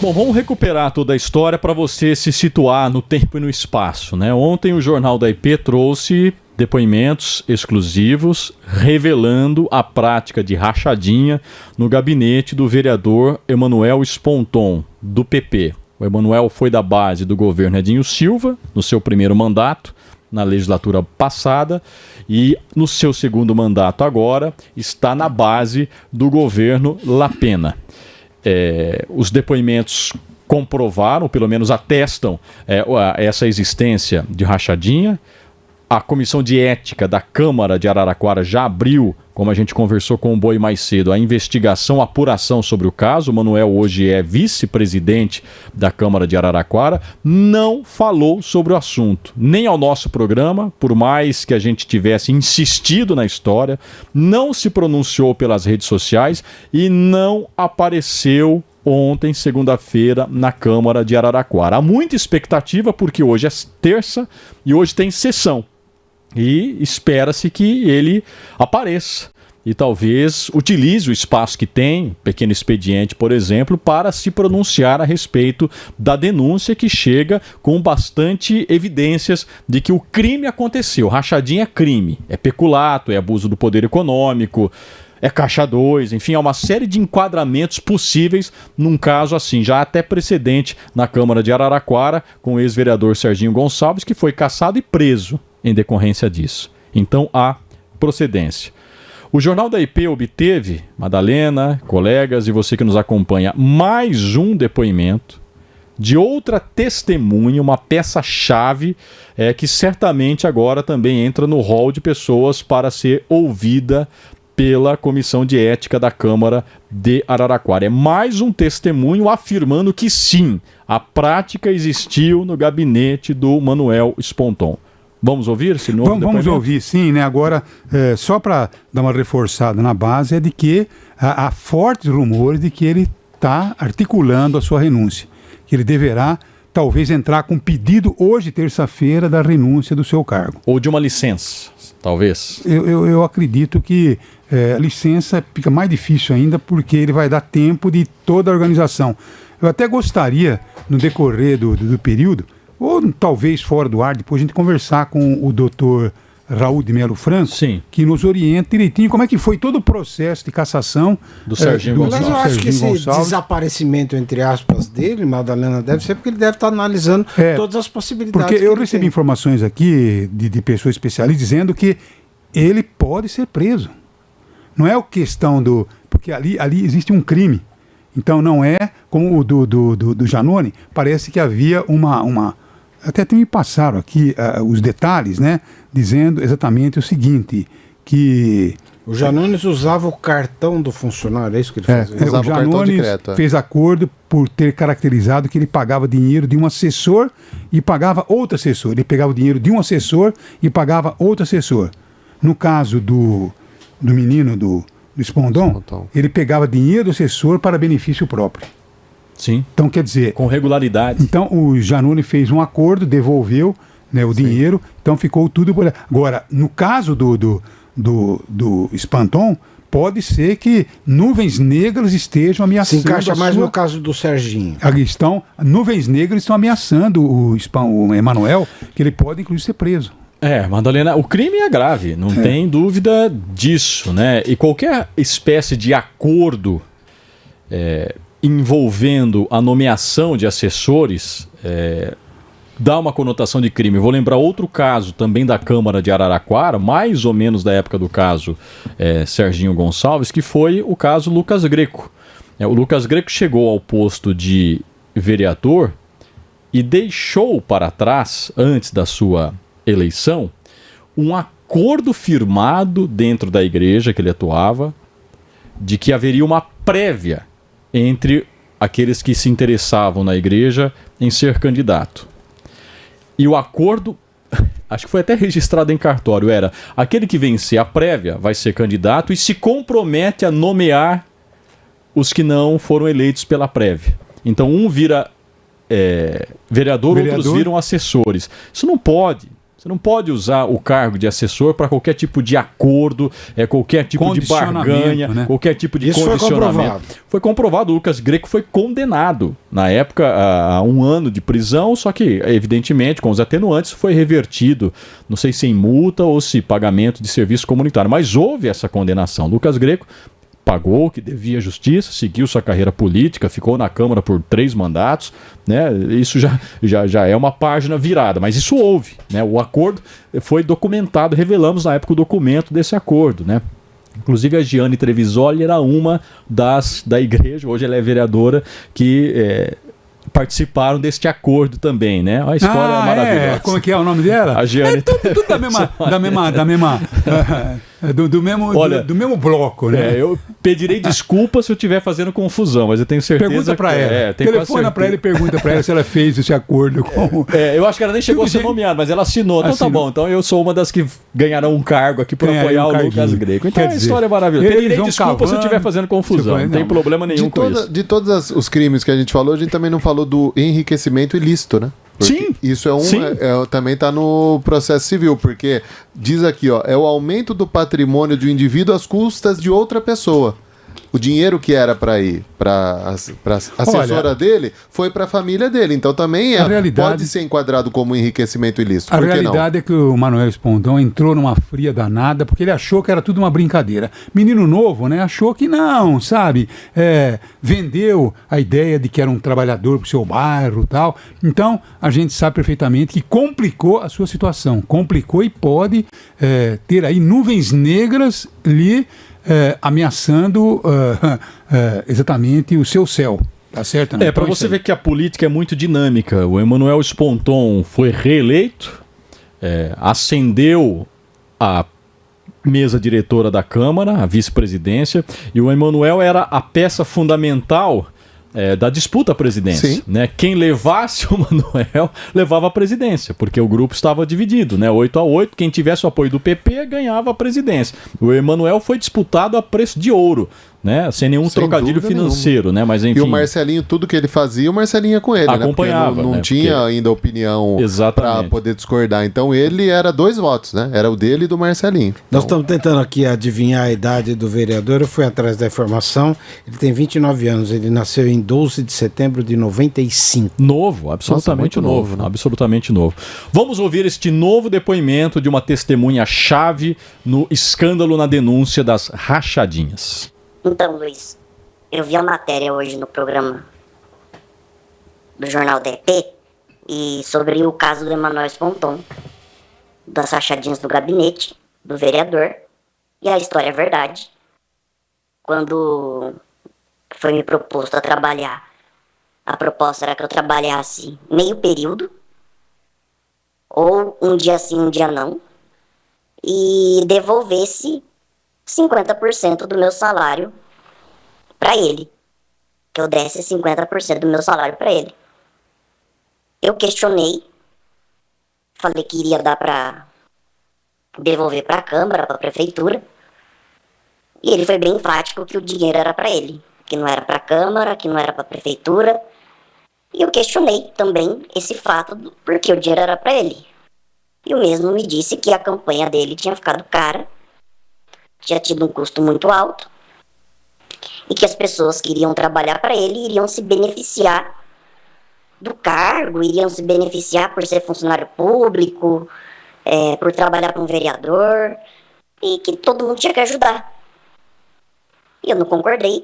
Bom, vamos recuperar toda a história para você se situar no tempo e no espaço, né? Ontem o Jornal da IP trouxe depoimentos exclusivos revelando a prática de rachadinha no gabinete do vereador Emanuel Sponton, do PP. O Emanuel foi da base do governo Edinho Silva, no seu primeiro mandato, na legislatura passada, e no seu segundo mandato agora está na base do governo Lapena. Os depoimentos comprovaram, pelo menos atestam essa existência de rachadinha. A Comissão de Ética da Câmara de Araraquara já abriu, como a gente conversou com o Boi mais cedo, a investigação, a apuração sobre o caso. O Manuel hoje é vice-presidente da Câmara de Araraquara, não falou sobre o assunto, nem ao nosso programa, por mais que a gente tivesse insistido na história, não se pronunciou pelas redes sociais e não apareceu ontem, segunda-feira, na Câmara de Araraquara. Há muita expectativa porque hoje é terça e hoje tem sessão. E espera-se que ele apareça e talvez utilize o espaço que tem, pequeno expediente, por exemplo, para se pronunciar a respeito da denúncia que chega com bastante evidências de que o crime aconteceu. Rachadinha é crime, é peculato, é abuso do poder econômico, é caixa 2, enfim, há uma série de enquadramentos possíveis num caso assim, já até precedente na Câmara de Araraquara, com o ex-vereador Serginho Gonçalves, que foi cassado e preso em decorrência disso. Então há procedência. O Jornal da IP obteve, Madalena, colegas e você que nos acompanha, mais um depoimento de outra testemunha, uma peça-chave que certamente agora também entra no rol de pessoas para ser ouvida pela Comissão de Ética da Câmara de Araraquara. É mais um testemunho afirmando que sim, a prática existiu no gabinete do Manuel Sponton. Vamos ouvir esse novo depoimento? Vamos ouvir, sim, né? Agora, só para dar uma reforçada na base, é de que há fortes rumores de que ele está articulando a sua renúncia, que ele deverá talvez entrar com pedido hoje, terça-feira, da renúncia do seu cargo. Ou de uma licença, talvez. Eu acredito que a licença fica mais difícil ainda, porque ele vai dar tempo de toda a organização. Eu até gostaria, no decorrer do período, ou talvez fora do ar, depois a gente conversar com o doutor Raul de Melo Franco, sim, que nos orienta direitinho como é que foi todo o processo de cassação do Serginho Gonçalves. Mas eu acho que esse desaparecimento, entre aspas, dele, Madalena, deve ser porque ele deve estar analisando todas as possibilidades. Porque eu recebi informações aqui de pessoas especialistas dizendo que ele pode ser preso. Não é a questão do... Porque ali existe um crime. Então não é como o do Janone, parece que havia uma até me passaram aqui os detalhes, né? Dizendo exatamente o seguinte, que... O Janones usava o cartão do funcionário, é isso que ele fazia? O Janones fez acordo por ter caracterizado que ele pagava dinheiro de um assessor e pagava outro assessor. Ele pegava o dinheiro de um assessor e pagava outro assessor. No caso do menino do Sponton, ele pegava dinheiro do assessor para benefício próprio. Sim. Então, quer dizer... Com regularidade. Então, o Janone fez um acordo, devolveu, né, o dinheiro, então ficou tudo... Agora, no caso do Sponton, pode ser que nuvens negras estejam ameaçando... Se encaixa mais no caso do Serginho. Nuvens negras estão ameaçando o Emanuel, que ele pode, inclusive, ser preso. Madalena, o crime é grave, não tem dúvida disso, né? E qualquer espécie de acordo envolvendo a nomeação de assessores dá uma conotação de crime. Vou lembrar outro caso também da Câmara de Araraquara, mais ou menos da época do caso Serginho Gonçalves, que foi o caso Lucas Greco. O Lucas Greco chegou ao posto de vereador e deixou para trás, antes da sua eleição, um acordo firmado dentro da igreja que ele atuava, de que haveria uma prévia entre aqueles que se interessavam na igreja em ser candidato. E o acordo, acho que foi até registrado em cartório, era: aquele que vencer a prévia vai ser candidato e se compromete a nomear os que não foram eleitos pela prévia. Então um vira vereador, outros viram assessores. Isso não pode. Você não pode usar o cargo de assessor para qualquer tipo de acordo, qualquer tipo de barganha, né? Qualquer tipo de condicionamento. Foi comprovado. O Lucas Greco foi condenado, na época, a 1 ano de prisão, só que, evidentemente, com os atenuantes, foi revertido, não sei se em multa ou se pagamento de serviço comunitário. Mas houve essa condenação. Lucas Greco pagou o que devia à justiça, seguiu sua carreira política, ficou na Câmara por 3 mandatos, né? Isso já é uma página virada, mas isso houve, né? O acordo foi documentado, revelamos na época o documento desse acordo, né? Inclusive a Giane Trevisoli era uma da igreja, hoje ela é vereadora, que participaram deste acordo também, né? A história é maravilhosa. Como é que é o nome dela? A Giane. Tudo do mesmo bloco, né? Eu pedirei desculpa se eu estiver fazendo confusão, mas eu tenho certeza. Pergunta para ela. Telefona para ela e pergunta para ela se ela fez esse acordo com... eu acho que ela nem chegou a ser nomeada, mas ela assinou. Então tá bom. Então eu sou uma das que ganharão um cargo aqui para apoiar o Lucas Greco. Então a história é maravilhosa. Pedirei desculpa se eu estiver fazendo confusão. Não tem problema nenhum com isso. De todos os crimes que a gente falou, a gente também não falou do enriquecimento ilícito, né? Porque sim. Isso também está no processo civil, porque diz aqui, é o aumento do patrimônio de um indivíduo às custas de outra pessoa. O dinheiro que era para ir para a assessora dele foi para a família dele. Então também pode ser enquadrado como enriquecimento ilícito. A realidade é que o Manuel Espondão entrou numa fria danada porque ele achou que era tudo uma brincadeira. Menino novo, né? Achou que não, sabe? Vendeu a ideia de que era um trabalhador pro seu bairro e tal. Então a gente sabe perfeitamente que complicou a sua situação. Complicou e pode ter aí nuvens negras lhe ameaçando exatamente o seu céu. Tá certo? Para você ver que a política é muito dinâmica. O Emanuel Sponton foi reeleito, ascendeu a mesa diretora da Câmara, a vice-presidência, e o Emanuel era a peça fundamental da disputa à presidência, né? Quem levasse o Manuel levava a presidência, porque o grupo estava dividido, né? 8-8, quem tivesse o apoio do PP ganhava a presidência. O Emanuel foi disputado a preço de ouro, né? Sem nenhum trocadilho financeiro, né? Mas enfim. E o Marcelinho, tudo que ele fazia, o Marcelinho ia com ele, acompanhava, né? Não tinha ainda opinião para poder discordar. Então ele era 2 votos, né? Era o dele e do Marcelinho. Nós estamos tentando aqui adivinhar a idade do vereador. Eu fui atrás da informação. Ele tem 29 anos. Ele nasceu em 12 de setembro de 95. Novo, absolutamente novo, né? Absolutamente novo. Vamos ouvir este novo depoimento de uma testemunha-chave no escândalo na denúncia das rachadinhas. Então, Luiz, eu vi a matéria hoje no programa do Jornal da EP e sobre o caso do Emanuel Sponton, das rachadinhas do gabinete do vereador, e a história é verdade. Quando foi me proposto a trabalhar, a proposta era que eu trabalhasse meio período, ou um dia sim, um dia não, e devolvesse 50% do meu salário para ele. Que eu desse 50% do meu salário para ele. Eu questionei. Falei que iria dar para devolver para a Câmara, para a Prefeitura. E ele foi bem enfático que o dinheiro era para ele. Que não era para a Câmara, que não era para a Prefeitura. E eu questionei também esse fato, porque o dinheiro era para ele. E o mesmo me disse que a campanha dele tinha ficado cara, tinha tido um custo muito alto e que as pessoas que iriam trabalhar para ele iriam se beneficiar do cargo, iriam se beneficiar por ser funcionário público, por trabalhar para um vereador, e que todo mundo tinha que ajudar. E eu não concordei,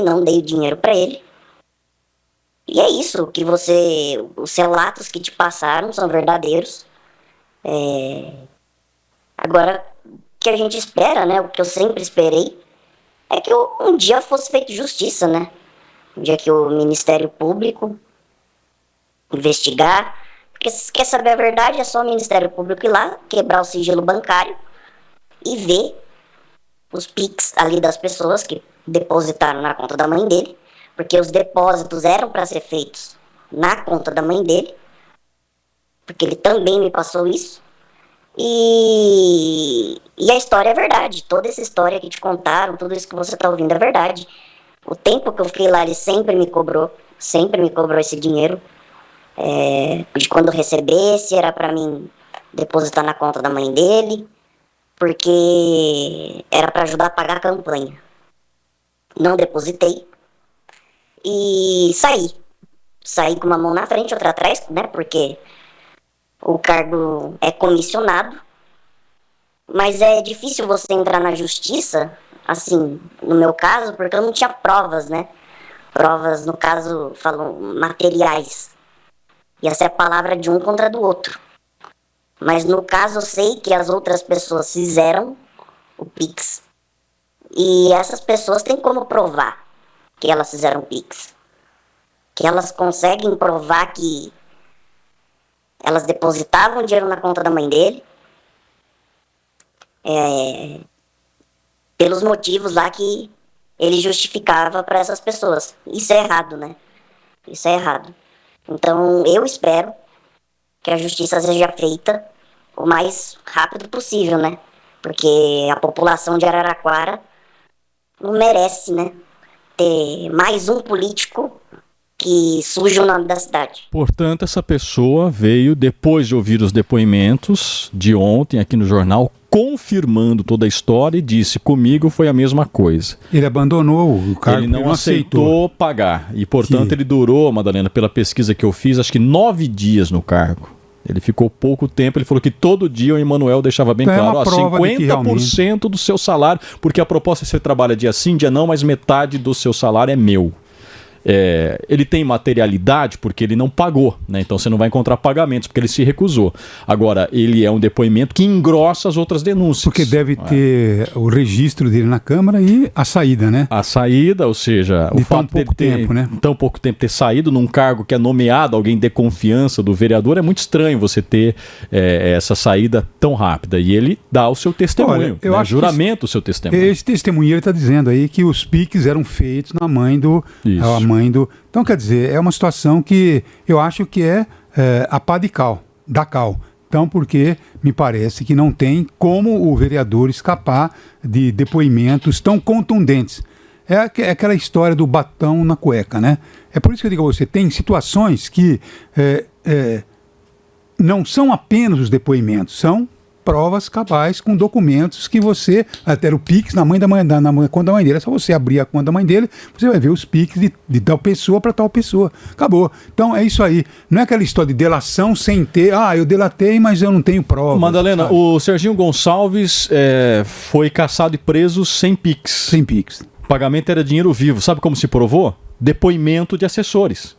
não dei o dinheiro para ele. E é isso, que os relatos que te passaram são verdadeiros. Agora, o que a gente espera, né, o que eu sempre esperei, é que um dia fosse feita justiça, né? Um dia que o Ministério Público investigar, porque se quer saber a verdade, é só o Ministério Público ir lá, quebrar o sigilo bancário e ver os PIX ali das pessoas que depositaram na conta da mãe dele, porque os depósitos eram para ser feitos na conta da mãe dele, porque ele também me passou isso. E a história é verdade. Toda essa história que te contaram, tudo isso que você está ouvindo é verdade. O tempo que eu fiquei lá, ele sempre me cobrou esse dinheiro. de quando recebesse, era para mim depositar na conta da mãe dele, porque era para ajudar a pagar a campanha. Não depositei e saí com uma mão na frente, outra atrás, né, porque o cargo é comissionado, mas é difícil você entrar na justiça, assim, no meu caso, porque eu não tinha provas, né, provas, no caso, falam materiais, ia ser a palavra de um contra do outro, mas no caso eu sei que as outras pessoas fizeram o Pix, e essas pessoas têm como provar que elas fizeram o Pix, que elas conseguem provar que elas depositavam dinheiro na conta da mãe dele, pelos motivos lá que ele justificava para essas pessoas. Isso é errado, né? Isso é errado. Então eu espero que a justiça seja feita o mais rápido possível, né? Porque a população de Araraquara não merece, né, ter mais um político que suja o nome da cidade. Portanto, essa pessoa veio, depois de ouvir os depoimentos de ontem aqui no jornal, confirmando toda a história e disse, comigo foi a mesma coisa. Ele abandonou o cargo. Ele não aceitou pagar. E, portanto, ele durou, Madalena, pela pesquisa que eu fiz, acho que 9 dias no cargo. Ele ficou pouco tempo, ele falou que todo dia o Emanuel deixava bem claro, 50% do seu salário, porque a proposta é que você trabalha dia sim, dia não, mas metade do seu salário é meu. Ele tem materialidade porque ele não pagou, né? Então você não vai encontrar pagamentos porque ele se recusou. Agora, ele é um depoimento que engrossa as outras denúncias. Porque deve ter o registro dele na Câmara e a saída, né? A saída, ou seja, o fato de ter tão pouco tempo ter saído num cargo que é nomeado, alguém de confiança do vereador, é muito estranho você ter essa saída tão rápida. E ele dá o seu testemunho, juramento o seu testemunho. Esse testemunho ele está dizendo aí que os PIX eram feitos na mãe do... Então, quer dizer, é uma situação que eu acho que é a pá de cal, da cal. Então, porque me parece que não tem como o vereador escapar de depoimentos tão contundentes. É aquela história do batom na cueca, né? É por isso que eu digo a você, tem situações que não são apenas os depoimentos, são provas cabais com documentos que você, até o Pix na conta da mãe dele, é só você abrir a conta da mãe dele, você vai ver os Pix de tal pessoa para tal pessoa. Acabou. Então é isso aí. Não é aquela história de delação sem ter, eu delatei, mas eu não tenho prova. Madalena, sabe? O Serginho Gonçalves foi caçado e preso sem Pix. Sem Pix. O pagamento era dinheiro vivo. Sabe como se provou? Depoimento de assessores.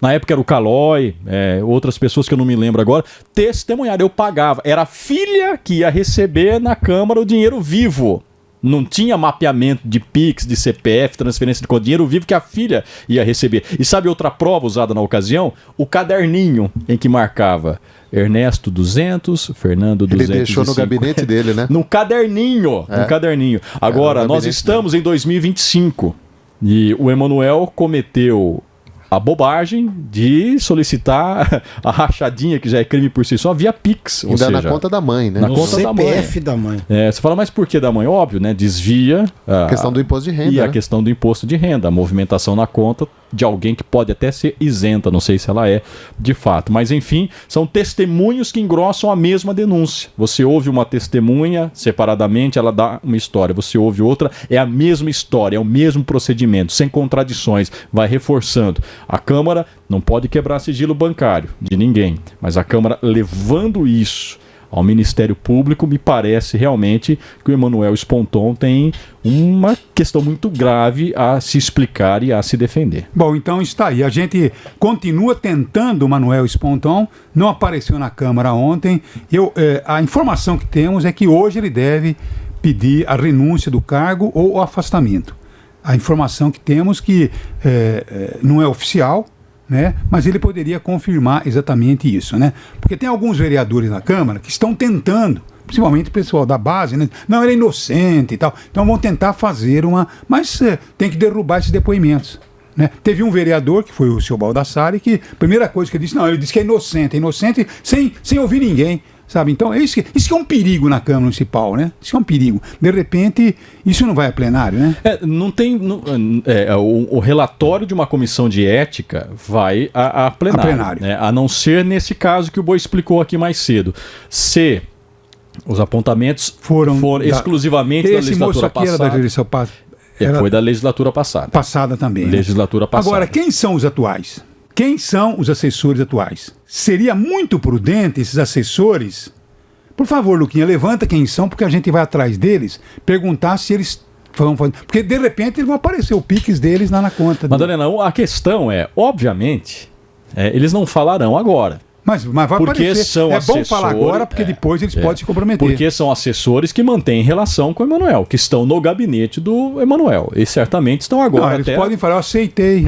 Na época era o Calói, outras pessoas que eu não me lembro agora, testemunharam, eu pagava. Era a filha que ia receber na Câmara o dinheiro vivo. Não tinha mapeamento de Pix, de CPF, transferência de conta, dinheiro vivo que a filha ia receber. E sabe outra prova usada na ocasião? O caderninho em que marcava Ernesto 200, Fernando 250. Ele deixou no gabinete dele, né? No caderninho, no caderninho. Agora, nós estamos em 2025 e o Emanuel cometeu a bobagem de solicitar a rachadinha, que já é crime por si só, via Pix. Ainda na conta da mãe, né? Na conta CPF da mãe. Você fala, mas por que da mãe? Óbvio, né? Desvia a questão do imposto de renda. E a questão do imposto de renda, a movimentação na conta de alguém que pode até ser isenta, não sei se ela é de fato. Mas enfim, são testemunhos que engrossam a mesma denúncia. Você ouve uma testemunha separadamente, ela dá uma história. Você ouve outra, é a mesma história, é o mesmo procedimento, sem contradições, vai reforçando. A Câmara não pode quebrar sigilo bancário de ninguém, mas a Câmara levando isso ao Ministério Público, me parece realmente que o Emanuel Sponton tem uma questão muito grave a se explicar e a se defender. Bom, então está aí. A gente continua tentando o Emanuel Sponton, não apareceu na Câmara ontem. A informação que temos é que hoje ele deve pedir a renúncia do cargo ou o afastamento. A informação que temos que não é oficial, né? Mas ele poderia confirmar exatamente isso, né? Porque tem alguns vereadores na Câmara que estão tentando, principalmente o pessoal da base, né? Não, ele é inocente e tal. Então vão tentar fazer mas tem que derrubar esses depoimentos, né? Teve um vereador, que foi o senhor Baldassari, que a primeira coisa que ele disse, não, ele disse que é inocente sem ouvir ninguém. sabe? Então, isso que é um perigo na Câmara Municipal, né? Isso é um perigo. De repente, isso não vai a plenário, né? Não tem... o relatório de uma comissão de ética vai a plenário. Né? A não ser nesse caso que o Boi explicou aqui mais cedo. Se os apontamentos foram exclusivamente da legislatura passada... Era da legislatura passada. Foi da legislatura passada. Passada também. Legislatura passada. Agora, quem são os atuais? Quem são os assessores atuais? Seria muito prudente esses assessores... Por favor, Luquinha, levanta quem são, porque a gente vai atrás deles, perguntar se eles vão fazer... Porque, de repente, eles vão aparecer o Pix deles lá na conta. Madalena, a questão é, obviamente, eles não falarão agora. Mas vai porque aparecer. São bom falar agora, porque depois eles podem se comprometer. Porque são assessores que mantêm relação com o Emanuel, que estão no gabinete do Emanuel. E certamente estão agora. Não, eles podem falar, eu aceitei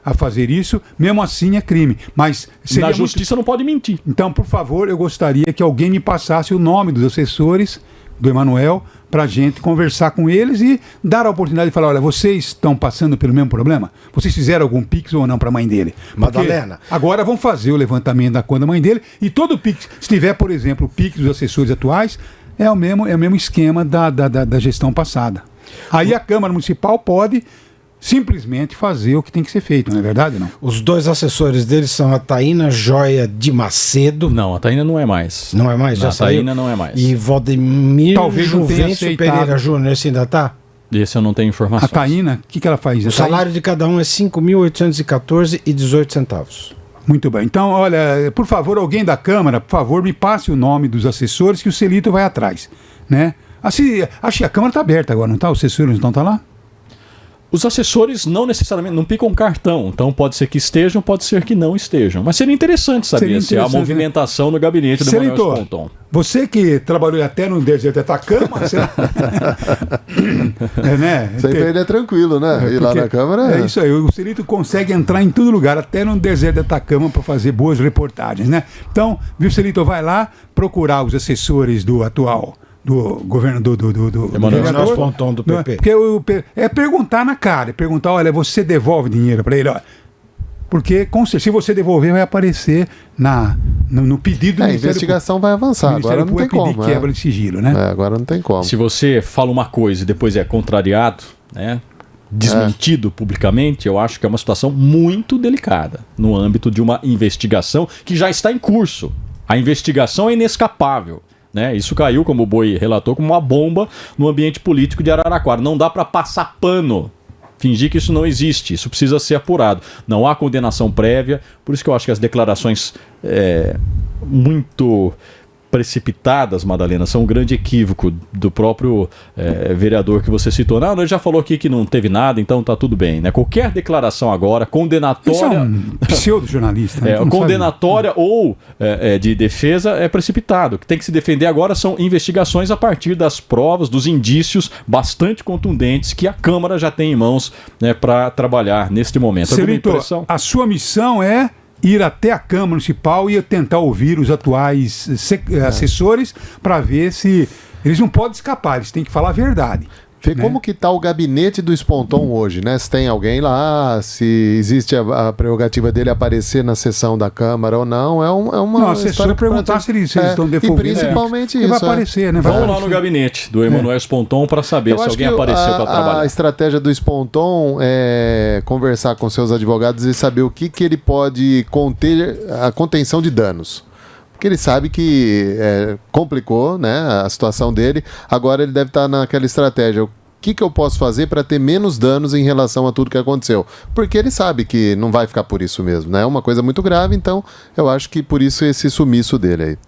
a fazer isso, mesmo assim é crime. Mas na justiça não pode mentir. Então, por favor, eu gostaria que alguém me passasse o nome dos assessores do Emanuel, para a gente conversar com eles e dar a oportunidade de falar, olha, vocês estão passando pelo mesmo problema? Vocês fizeram algum Pix ou não para a mãe dele? Porque Madalena. Agora vão fazer o levantamento da conta da mãe dele e todo Pix, se tiver, por exemplo, o Pix dos assessores atuais, é o mesmo esquema da gestão passada. Aí a Câmara Municipal pode simplesmente fazer o que tem que ser feito, não é verdade? Não? Os dois assessores deles são a Taína Joia de Macedo. Não, a Taína não é mais. Não é mais? Já a Taína não é mais. E Valdemir Talvez Juvencio Pereira Júnior, esse ainda está? Esse eu não tenho informação. A Taína, o que ela faz? O salário de cada um é R$ 5.814,18. Muito bem. Então, olha, por favor, alguém da Câmara, por favor, me passe o nome dos assessores que o Celito vai atrás, né? Assim, acho que a Câmara está aberta agora, não está? Os assessores não estão lá? Os assessores não necessariamente, não picam cartão, então pode ser que estejam, pode ser que não estejam. Mas seria interessante saber se há movimentação no gabinete do Emanuel Sponton. Você que trabalhou até no deserto de Atacama, né? Sempre ele é tranquilo, né? Ir lá na Câmara. É isso aí, o Celito consegue entrar em todo lugar, até no deserto de Atacama, para fazer boas reportagens, né? Então, viu, Celito, vai lá procurar os assessores do atual... do governo do Emanuel Sponton do PP. Porque é perguntar na cara, perguntar, olha, você devolve dinheiro para ele, olha. Porque se você devolver, vai aparecer no pedido do Ministério. A investigação vai avançar, agora não tem como. Quebra de sigilo, né? Agora não tem como. Se você fala uma coisa e depois é contrariado, né? Desmentido publicamente, eu acho que é uma situação muito delicada no âmbito de uma investigação que já está em curso. A investigação é inescapável. Né? Isso caiu, como o Boi relatou, como uma bomba no ambiente político de Araraquara. Não dá para passar pano, fingir que isso não existe. Isso precisa ser apurado. Não há condenação prévia, por isso que eu acho que as declarações muito precipitadas, Madalena, são um grande equívoco do próprio vereador que você citou. Não, ele já falou aqui que não teve nada, então tá tudo bem. Né? Qualquer declaração agora, condenatória... Isso é um pseudo-jornalista. Né? Condenatória ou de defesa é precipitado. O que tem que se defender agora são investigações a partir das provas, dos indícios bastante contundentes que a Câmara já tem em mãos, né, para trabalhar neste momento. Celito, a sua missão é ir até a Câmara Municipal e tentar ouvir os atuais assessores para ver se... Eles não podem escapar, eles têm que falar a verdade. Ver como que está o gabinete do Sponton hoje, né? Se tem alguém lá, se existe a prerrogativa dele aparecer na sessão da Câmara ou não, é uma não, assessor perguntar se eles estão devolvendo. E principalmente isso. Vai aparecer, né? Vamos lá no gabinete do Emanuel Sponton para saber se alguém apareceu para trabalhar. A estratégia do Sponton é conversar com seus advogados e saber o que ele pode conter, a contenção de danos. Porque ele sabe que complicou, né, a situação dele. Agora ele deve estar naquela estratégia. O que eu posso fazer para ter menos danos em relação a tudo que aconteceu? Porque ele sabe que não vai ficar por isso mesmo, né? É uma coisa muito grave, então eu acho que por isso esse sumiço dele aí.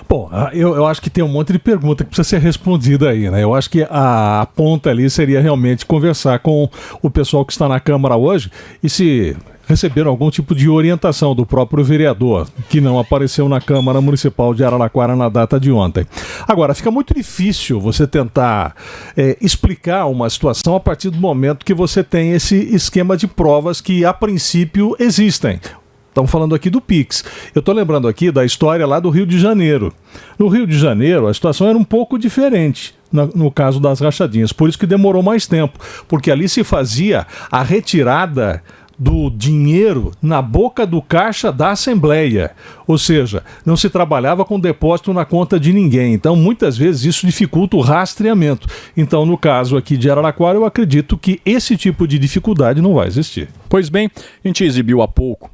Bom, eu acho que tem um monte de pergunta que precisa ser respondida aí, né? Eu acho que a ponta ali seria realmente conversar com o pessoal que está na Câmara hoje e se receberam algum tipo de orientação do próprio vereador, que não apareceu na Câmara Municipal de Araraquara na data de ontem. Agora, fica muito difícil você tentar explicar uma situação a partir do momento que você tem esse esquema de provas que, a princípio, existem. Estamos falando aqui do Pix. Eu estou lembrando aqui da história lá do Rio de Janeiro. No Rio de Janeiro, a situação era um pouco diferente no caso das rachadinhas. Por isso que demorou mais tempo, porque ali se fazia a retirada do dinheiro na boca do caixa da Assembleia. Ou seja, não se trabalhava com depósito na conta de ninguém. Então, muitas vezes, isso dificulta o rastreamento. Então, no caso aqui de Araraquara, eu acredito que esse tipo de dificuldade não vai existir. Pois bem, a gente exibiu há pouco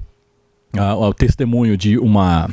o testemunho de uma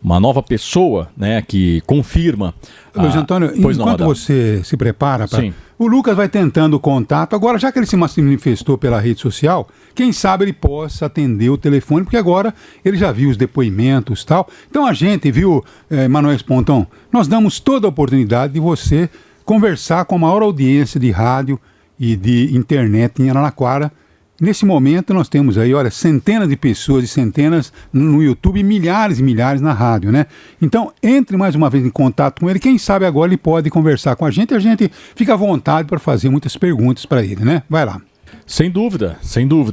nova pessoa, que confirma... Luiz Antônio, enquanto você se prepara para... Sim. O Lucas vai tentando contato. Agora, já que ele se manifestou pela rede social, quem sabe ele possa atender o telefone, porque agora ele já viu os depoimentos e tal. Então a gente, viu, Emanuel Espontão, nós damos toda a oportunidade de você conversar com a maior audiência de rádio e de internet em Araraquara. Nesse momento nós temos aí, olha, centenas de pessoas e centenas no YouTube e milhares na rádio, né? Então, entre mais uma vez em contato com ele, quem sabe agora ele pode conversar com a gente fica à vontade para fazer muitas perguntas para ele, né? Vai lá. Sem dúvida,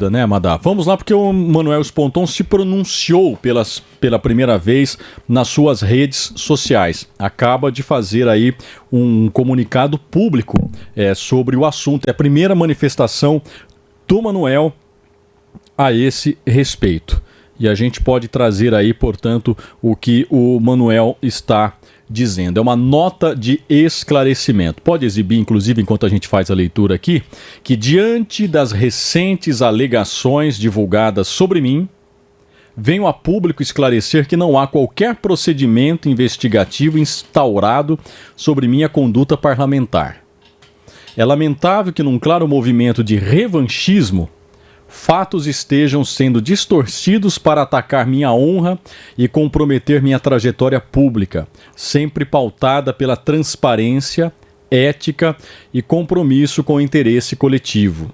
né, Madá? Vamos lá, porque o Manuel Espontão se pronunciou pela primeira vez nas suas redes sociais. Acaba de fazer aí um comunicado público sobre o assunto. É a primeira manifestação do Manuel a esse respeito. E a gente pode trazer aí, portanto, o que o Manuel está dizendo. É uma nota de esclarecimento. Pode exibir, inclusive, enquanto a gente faz a leitura aqui, que diante das recentes alegações divulgadas sobre mim, venho a público esclarecer que não há qualquer procedimento investigativo instaurado sobre minha conduta parlamentar. É lamentável que, num claro movimento de revanchismo, fatos estejam sendo distorcidos para atacar minha honra e comprometer minha trajetória pública, sempre pautada pela transparência, ética e compromisso com o interesse coletivo.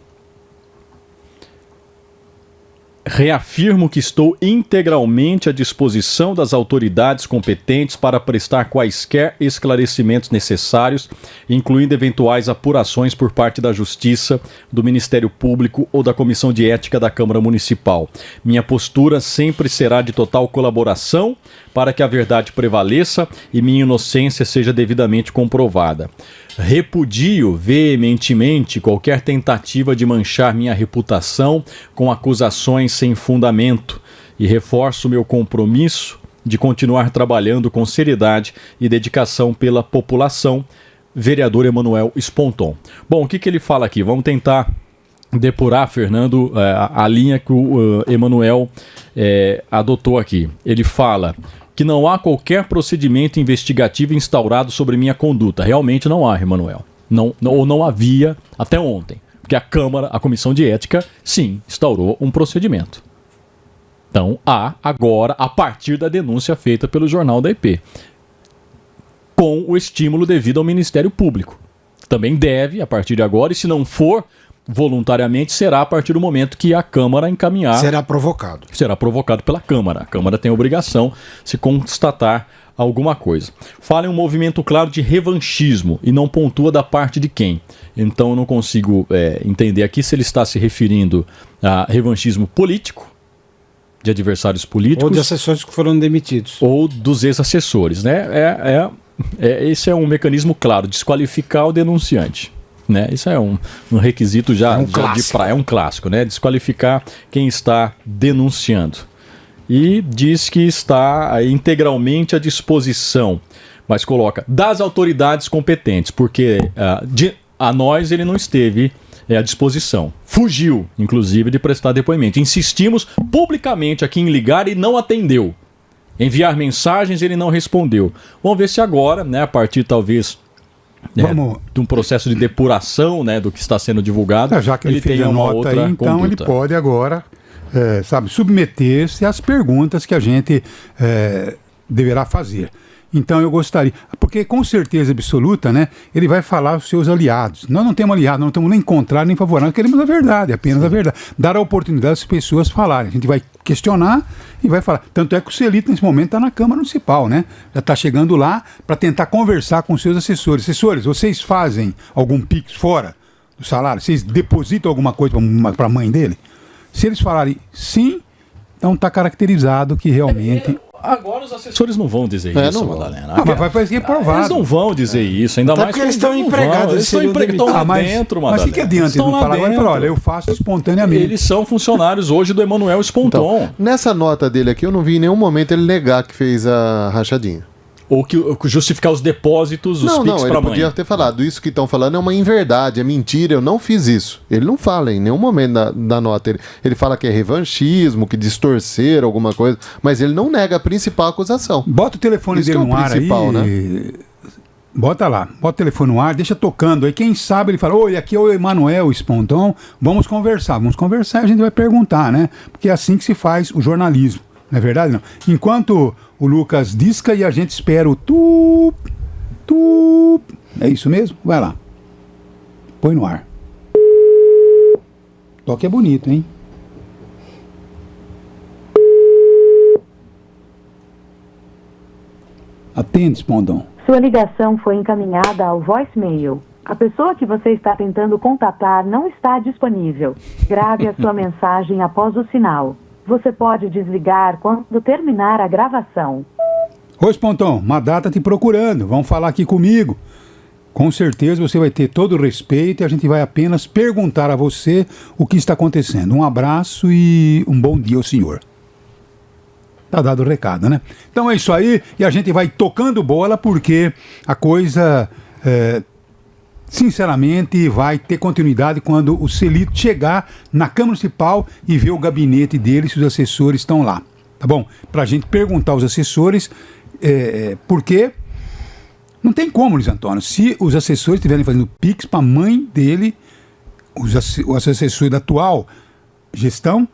Reafirmo que estou integralmente à disposição das autoridades competentes para prestar quaisquer esclarecimentos necessários, incluindo eventuais apurações por parte da Justiça, do Ministério Público ou da Comissão de Ética da Câmara Municipal. Minha postura sempre será de total colaboração para que a verdade prevaleça e minha inocência seja devidamente comprovada. Repudio veementemente qualquer tentativa de manchar minha reputação com acusações sem fundamento e reforço meu compromisso de continuar trabalhando com seriedade e dedicação pela população. Vereador Emanuel Espontão. Bom, o que ele fala aqui? Vamos tentar depurar, Fernando, a linha que o Emanuel adotou aqui. Ele fala que não há qualquer procedimento investigativo instaurado sobre minha conduta. Realmente não há, Emanuel. Não havia até ontem. Porque a Comissão de Ética, sim, instaurou um procedimento. Então, há agora, a partir da denúncia feita pelo Jornal da IP, com o estímulo devido ao Ministério Público. Também deve, a partir de agora, e se não for voluntariamente, será a partir do momento que a Câmara encaminhar... Será provocado. Será provocado pela Câmara. A Câmara tem a obrigação se constatar alguma coisa. Fala em um movimento claro de revanchismo e não pontua da parte de quem. Então eu não consigo entender aqui se ele está se referindo a revanchismo político, de adversários políticos... Ou de assessores que foram demitidos. Ou dos ex-assessores, né? Esse é um mecanismo claro, desqualificar o denunciante. Né? Isso é um requisito já de praia, é um clássico, né? Desqualificar quem está denunciando. E diz que está integralmente à disposição, mas coloca das autoridades competentes, porque a nós ele não esteve à disposição. Fugiu, inclusive, de prestar depoimento. Insistimos publicamente aqui em ligar e não atendeu. Enviar mensagens, ele não respondeu. Vamos ver se agora, né, a partir talvez... de um processo de depuração, né, do que está sendo divulgado, já que ele fez a nota aí, então conduta. Ele pode agora submeter-se às perguntas que a gente deverá fazer. Então eu gostaria, porque com certeza absoluta, né, ele vai falar aos seus aliados. Nós não temos aliados, não estamos nem contrário nem favorável, nós queremos a verdade, apenas a verdade. Dar a oportunidade às pessoas falarem. A gente vai questionar e vai falar. Tanto é que o Celito nesse momento está na Câmara Municipal, né? Já está chegando lá para tentar conversar com seus assessores. Assessores, vocês fazem algum PIX fora do salário? Vocês depositam alguma coisa para a mãe dele? Se eles falarem sim, então está caracterizado que realmente Agora os assessores não vão dizer isso, Madalena. Mas vai ser reprovado. Eles não vão dizer isso, ainda Até mais porque eles estão empregados. Eles estão lá dentro, Madalena. Mas o que adianta eles não falar agora? Falar, olha, eu faço espontaneamente. Eles são funcionários hoje do Emanuel Sponton. Então, nessa nota dele aqui, eu não vi em nenhum momento ele negar que fez a rachadinha. Ou que justificar os depósitos, os PIX pra mãe. Não, ele podia ter falado. Isso que estão falando é uma inverdade, é mentira, eu não fiz isso. Ele não fala em nenhum momento da nota. Ele fala que é revanchismo, que distorcer alguma coisa, mas ele não nega a principal acusação. Bota o telefone dele no ar aí. Né? Bota lá, bota o telefone no ar, deixa tocando. Aí quem sabe ele fala, oi, aqui é o Emanuel Sponton, vamos conversar e a gente vai perguntar, né? Porque é assim que se faz o jornalismo. Não é verdade, não? Enquanto o Lucas disca e a gente espera o tu. É isso mesmo? Vai lá. Põe no ar. O toque é bonito, hein? Atende, Spondon. Sua ligação foi encaminhada ao voicemail. A pessoa que você está tentando contatar não está disponível. Grave a sua mensagem após o sinal. Você pode desligar quando terminar a gravação. Oi, Sponton, Madata te procurando. Vão falar aqui comigo. Com certeza você vai ter todo o respeito e a gente vai apenas perguntar a você o que está acontecendo. Um abraço e um bom dia ao senhor. Tá dado o recado, né? Então é isso aí e a gente vai tocando bola porque a coisa... sinceramente, vai ter continuidade quando o Celito chegar na Câmara Municipal e ver o gabinete dele, se os assessores estão lá. Tá bom? Pra gente perguntar aos assessores, porque não tem como, Luiz Antônio, se os assessores estiverem fazendo PIX pra mãe dele, os assessores da atual gestão...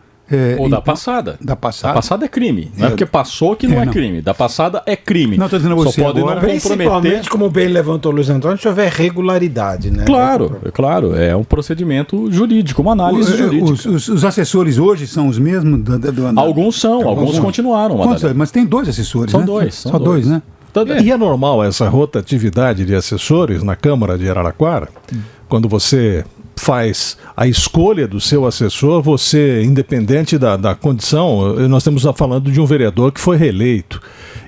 Ou da passada. Da passada. Da passada é crime. Não é porque passou que não é crime. Da passada é crime. Não, estou dizendo a você só pode agora, não comprometer. Como bem levantou o Luiz Antônio, se houver regularidade, né? Claro. É um procedimento jurídico, uma análise jurídica. Os assessores hoje são os mesmos? Alguns são, alguns continuaram. Mas tem 2 assessores, são né? Dois. Só dois, né? E é normal essa rotatividade de assessores na Câmara de Araraquara? Quando você faz a escolha do seu assessor, você, independente da condição, nós estamos falando de um vereador que foi reeleito.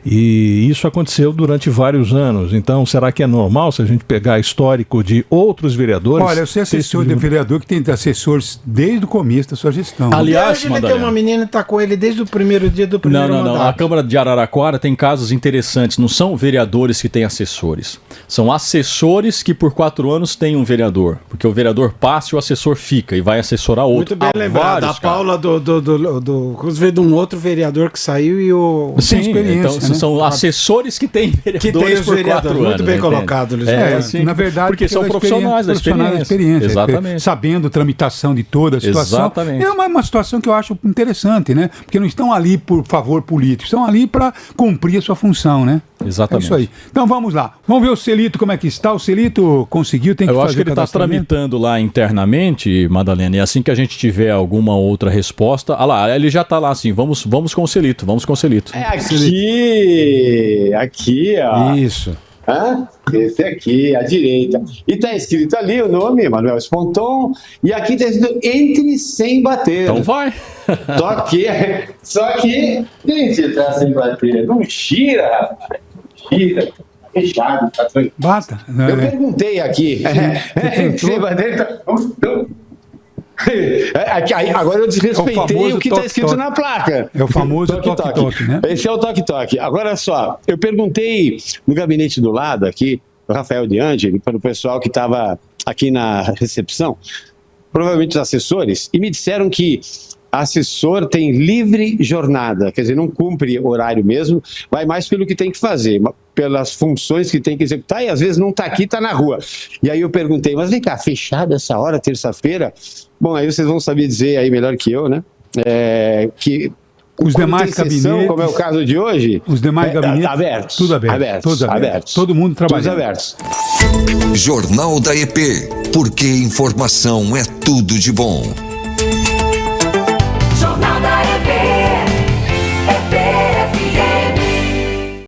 E isso aconteceu durante vários anos. Então, será que é normal se a gente pegar histórico de outros vereadores? Olha, eu sei assessor de vereador que tem assessores desde o começo da sua gestão. Aliás, ele tem uma menina que está com ele desde o primeiro dia do primeiro mandato. Não. A Câmara de Araraquara tem casos interessantes. Não são vereadores que têm assessores. São assessores que por 4 anos têm um vereador. Porque o vereador passa e o assessor fica e vai assessorar outro. Muito bem lembrado. A Paula inclusive de um outro vereador que saiu e o... Sim, experiência, então, né? São assessores que têm vereadores por 4 anos. Muito bem colocado, Luiz. Na verdade, porque são profissionais da experiência. Exatamente. Sabendo a tramitação de toda a situação. Exatamente. É uma situação que eu acho interessante, né? Porque não estão ali por favor político, estão ali para cumprir a sua função, né? Exatamente. É isso aí. Então vamos lá. Vamos ver o Celito como é que está. O Celito conseguiu, tem que fazer. Eu acho que ele está tramitando lá internamente, Madalena, e assim que a gente tiver alguma outra resposta... Ah lá, ele já está lá assim, vamos com o Celito, Aqui, ó. Isso. Esse aqui, à direita. E tá escrito ali o nome, Emanuel Sponton, e aqui tá escrito entre sem bater. Então vai. Só que, gente, tá sem bater. Não gira, rapaz. Gira. Fechado, tá tranquilo. Bata. Eu perguntei aqui. Sem bater, agora eu desrespeitei o que está escrito na placa. É o famoso toque-toque, né? Esse é o toque-toque. Agora só, eu perguntei no gabinete do lado aqui, o Rafael De Angeli, para o pessoal que estava aqui na recepção, provavelmente os assessores, e me disseram que assessor tem livre jornada, quer dizer, não cumpre horário mesmo, vai mais pelo que tem que fazer, pelas funções que tem que executar, e às vezes não está aqui, está na rua. E aí eu perguntei, mas vem cá, fechado essa hora, terça-feira? Bom, aí vocês vão saber dizer aí melhor que eu, né? Que os demais gabinetes, como é o caso de hoje, os demais gabinetes, abertos. Tudo aberto. Todos abertos. Todo mundo trabalhando. Todos abertos. Jornal da EP, porque informação é tudo de bom.